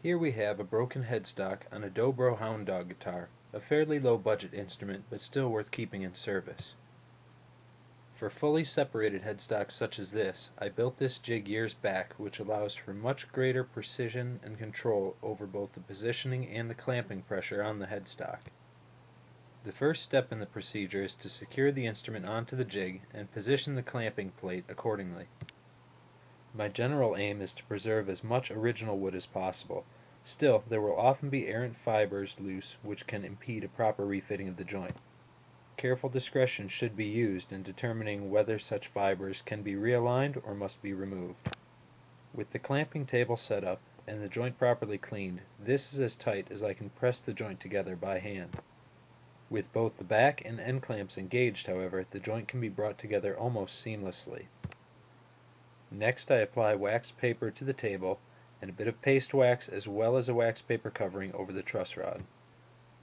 Here we have a broken headstock on a Dobro Hound Dog guitar, a fairly low budget instrument but still worth keeping in service. For fully separated headstocks such as this, I built this jig years back, which allows for much greater precision and control over both the positioning and the clamping pressure on the headstock. The first step in the procedure is to secure the instrument onto the jig and position the clamping plate accordingly. My general aim is to preserve as much original wood as possible. Still, there will often be errant fibers loose which can impede a proper refitting of the joint. Careful discretion should be used in determining whether such fibers can be realigned or must be removed. With the clamping table set up and the joint properly cleaned, this is as tight as I can press the joint together by hand. With both the back and end clamps engaged, however, the joint can be brought together almost seamlessly. Next, I apply wax paper to the table and a bit of paste wax as well as a wax paper covering over the truss rod.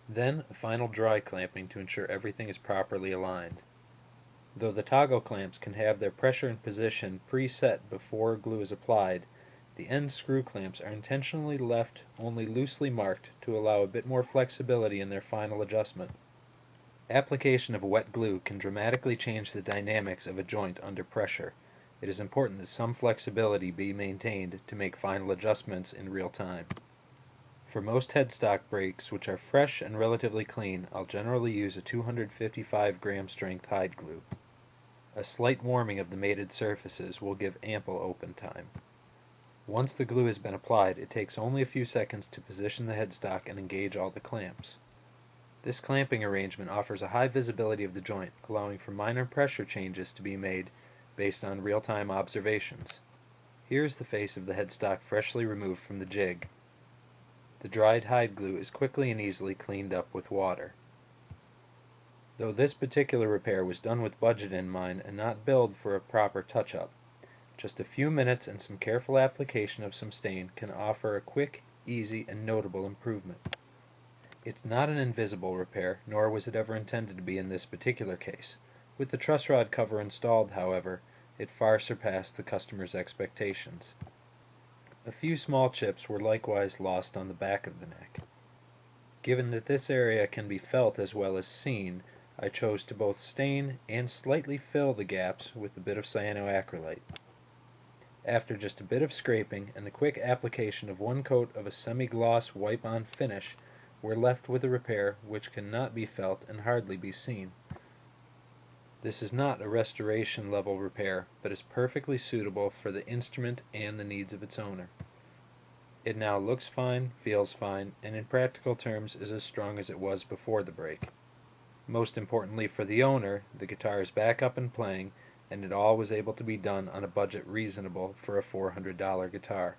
Then a final dry clamping to ensure everything is properly aligned. Though the toggle clamps can have their pressure and position preset before glue is applied, the end screw clamps are intentionally left only loosely marked to allow a bit more flexibility in their final adjustment. Application of wet glue can dramatically change the dynamics of a joint under pressure. It is important that some flexibility be maintained to make final adjustments in real time. For most headstock breaks, which are fresh and relatively clean, I'll generally use a 255 gram strength hide glue. A slight warming of the mated surfaces will give ample open time. Once the glue has been applied, it takes only a few seconds to position the headstock and engage all the clamps. This clamping arrangement offers a high visibility of the joint, allowing for minor pressure changes to be made based on real-time observations. Here is the face of the headstock freshly removed from the jig. The dried hide glue is quickly and easily cleaned up with water. Though this particular repair was done with budget in mind and not billed for a proper touch-up, just a few minutes and some careful application of some stain can offer a quick, easy, and notable improvement. It's not an invisible repair, nor was it ever intended to be in this particular case. With the truss rod cover installed, however, it far surpassed the customer's expectations. A few small chips were likewise lost on the back of the neck. Given that this area can be felt as well as seen, I chose to both stain and slightly fill the gaps with a bit of cyanoacrylate. After just a bit of scraping and the quick application of one coat of a semi-gloss wipe-on finish, we're left with a repair which cannot be felt and hardly be seen. This is not a restoration level repair, but is perfectly suitable for the instrument and the needs of its owner. It now looks fine, feels fine, and in practical terms is as strong as it was before the break. Most importantly for the owner, the guitar is back up and playing, and it all was able to be done on a budget reasonable for a $400 guitar.